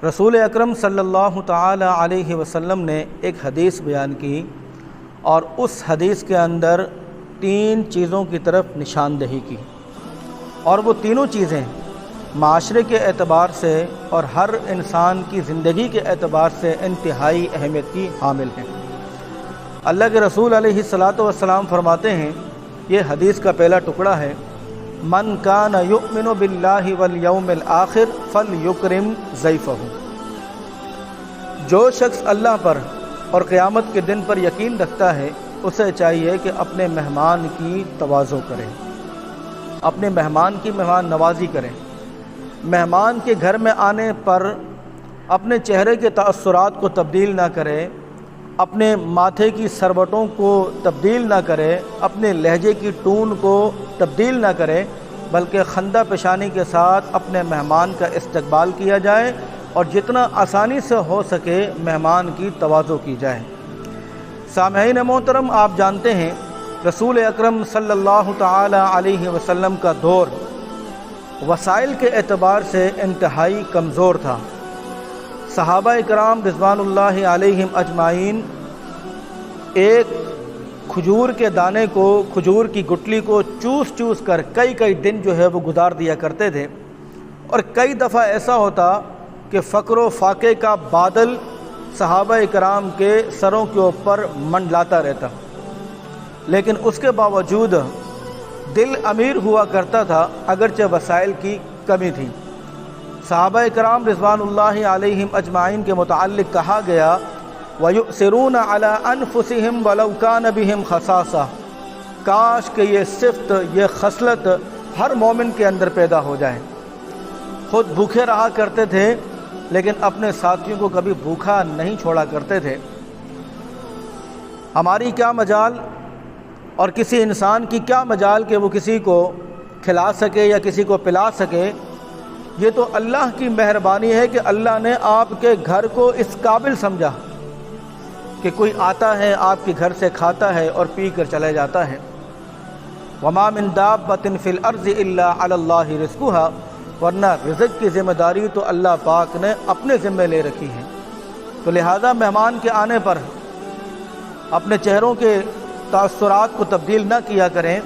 رسول اکرم صلی اللہ تعالی علیہ وسلم نے ایک حدیث بیان کی اور اس حدیث کے اندر 3 چیزوں کی طرف نشاندہی کی، اور وہ تینوں چیزیں معاشرے کے اعتبار سے اور ہر انسان کی زندگی کے اعتبار سے انتہائی اہمیت کی حامل ہیں۔ اللہ کے رسول علیہ الصلاۃ والسلام فرماتے ہیں، یہ حدیث کا پہلا ٹکڑا ہے، من کان یؤمن باللہ والیوم الآخر فلیکرم ضیفہ۔ جو شخص اللہ پر اور قیامت کے دن پر یقین رکھتا ہے، اسے چاہیے کہ اپنے مہمان کی تواضع کرے، اپنے مہمان کی مہمان نوازی کرے۔ مہمان کے گھر میں آنے پر اپنے چہرے کے تأثرات کو تبدیل نہ کرے، اپنے ماتھے کی سروٹوں کو تبدیل نہ کرے، اپنے لہجے کی ٹون کو تبدیل نہ کرے، بلکہ خندہ پیشانی کے ساتھ اپنے مہمان کا استقبال کیا جائے اور جتنا آسانی سے ہو سکے مہمان کی تواضع کی جائے۔ سامعین محترم، آپ جانتے ہیں رسول اکرم صلی اللہ تعالی علیہ وسلم کا دور وسائل کے اعتبار سے انتہائی کمزور تھا۔ صحابہ کرام رضوان اللہ علیہم اجمعین ایک کھجور کے دانے کو، کھجور کی گٹلی کو چوس چوس کر کئی دن جو ہے وہ گزار دیا کرتے تھے، اور کئی دفعہ ایسا ہوتا کہ فقر و فاقے کا بادل صحابہ کرام کے سروں کے اوپر منڈلاتا رہتا، لیکن اس کے باوجود دل امیر ہوا کرتا تھا، اگرچہ وسائل کی کمی تھی۔ صحابہ کرام رضوان اللہ علیہم اجمعین کے متعلق کہا گیا، وَيُؤْثِرُونَ عَلَىٰ أَنفُسِهِمْ وَلَوْ كَانَ بِهِمْ خَصَاصَةٌ۔ کاش کہ یہ صفت، یہ خصلت ہر مومن کے اندر پیدا ہو جائے۔ خود بھوکے رہا کرتے تھے لیکن اپنے ساتھیوں کو کبھی بھوکا نہیں چھوڑا کرتے تھے۔ ہماری کیا مجال اور کسی انسان کی کیا مجال کہ وہ کسی کو کھلا سکے یا کسی کو پلا سکے؟ یہ تو اللہ کی مہربانی ہے کہ اللہ نے آپ کے گھر کو اس قابل سمجھا کہ کوئی آتا ہے آپ کے گھر سے کھاتا ہے اور پی کر چلے جاتا ہے۔ وما من دابۃ فی الارض الا علی اللہ رزقھا، ورنہ رزق کی ذمہ داری تو اللہ پاک نے اپنے ذمہ لے رکھی ہے۔ تو لہذا مہمان کے آنے پر اپنے چہروں کے تأثرات کو تبدیل نہ کیا کریں،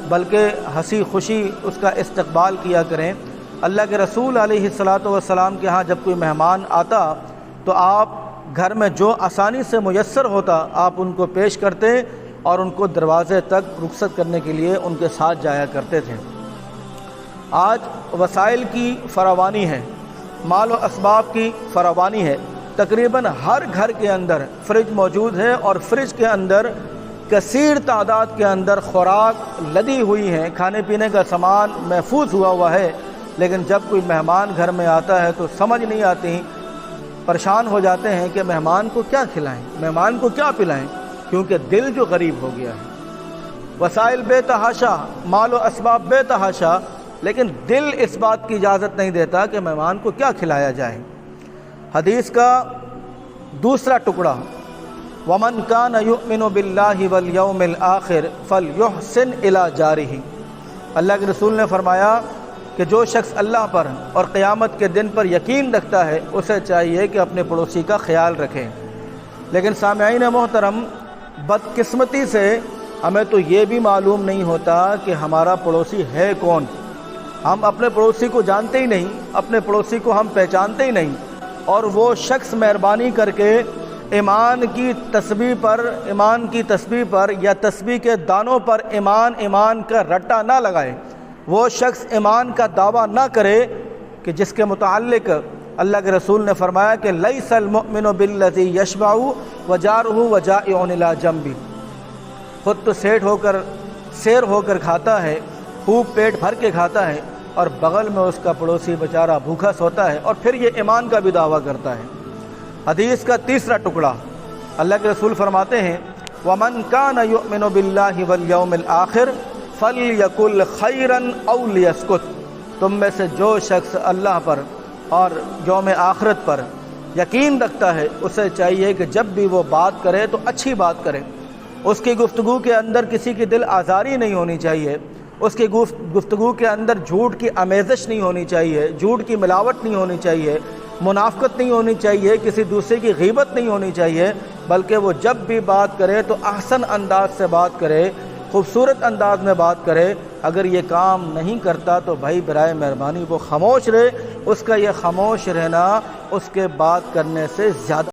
بلکہ ہنسی خوشی اس کا استقبال کیا کریں۔ اللہ کے رسول علیہ الصلاۃ والسلام کے ہاں جب کوئی مہمان آتا تو آپ گھر میں جو آسانی سے میسر ہوتا آپ ان کو پیش کرتے اور ان کو دروازے تک رخصت کرنے کے لیے ان کے ساتھ جایا کرتے تھے۔ آج وسائل کی فراوانی ہے، مال و اسباب کی فراوانی ہے، تقریباً ہر گھر کے اندر فریج موجود ہے اور فریج کے اندر کثیر تعداد کے اندر خوراک لدی ہوئی ہیں، کھانے پینے کا سامان محفوظ ہوا ہے، لیکن جب کوئی مہمان گھر میں آتا ہے تو سمجھ نہیں آتی، پریشان ہو جاتے ہیں کہ مہمان کو کیا کھلائیں، مہمان کو کیا پلائیں، کیونکہ دل جو غریب ہو گیا ہے۔ وسائل بے تحاشا، مال و اسباب بے تحاشا، لیکن دل اس بات کی اجازت نہیں دیتا کہ مہمان کو کیا کھلایا جائے۔ حدیث کا دوسرا ٹکڑا، وَمَنْ كَانَ يُؤْمِنُ بِاللَّهِ وَالْيَوْمِ الْآخِرِ فَلْيُحْسِنْ إِلَىٰ جَارِهِ۔ اللہ کے رسول نے فرمایا کہ جو شخص اللہ پر اور قیامت کے دن پر یقین رکھتا ہے اسے چاہیے کہ اپنے پڑوسی کا خیال رکھے۔ لیکن سامعین محترم، بدقسمتی سے ہمیں تو یہ بھی معلوم نہیں ہوتا کہ ہمارا پڑوسی ہے کون۔ ہم اپنے پڑوسی کو جانتے ہی نہیں، اپنے پڑوسی کو ہم پہچانتے ہی نہیں، اور وہ شخص مہربانی کر کے ایمان کی تسبیح پر یا تسبیح کے دانوں پر ایمان کا رٹا نہ لگائے، وہ شخص ایمان کا دعویٰ نہ کرے کہ جس کے متعلق اللہ کے رسول نے فرمایا کہ لیس المؤمن بالذی یشبع وجارہ وجائع الی جنبہ۔ خود تو سیر ہو کر کھاتا ہے، خوب پیٹ بھر کے کھاتا ہے، اور بغل میں اس کا پڑوسی بیچارہ بھوکا سوتا ہے، اور پھر یہ ایمان کا بھی دعویٰ کرتا ہے۔ حدیث کا تیسرا ٹکڑا، اللہ کے رسول فرماتے ہیں، وَمَنْ كَانَ يُؤْمِنُ بِاللَّهِ وَالْيَوْمِ الْآخِرِ فَلْيَقُلْ خَيْرًا أَوْ لِيَسْكُتْ۔ تم میں سے جو شخص اللہ پر اور یوم آخرت پر یقین رکھتا ہے اسے چاہیے کہ جب بھی وہ بات کرے تو اچھی بات کرے، اس کی گفتگو کے اندر کسی کی دل آزاری نہیں ہونی چاہیے، اس کی گفتگو کے اندر جھوٹ کی آمیزش نہیں ہونی چاہیے، جھوٹ کی ملاوٹ نہیں ہونی چاہیے، منافقت نہیں ہونی چاہیے، کسی دوسرے کی غیبت نہیں ہونی چاہیے، بلکہ وہ جب بھی بات کرے تو احسن انداز سے بات کرے، خوبصورت انداز میں بات کرے۔ اگر یہ کام نہیں کرتا تو بھائی برائے مہربانی وہ خاموش رہے، اس کا یہ خاموش رہنا اس کے بات کرنے سے زیادہ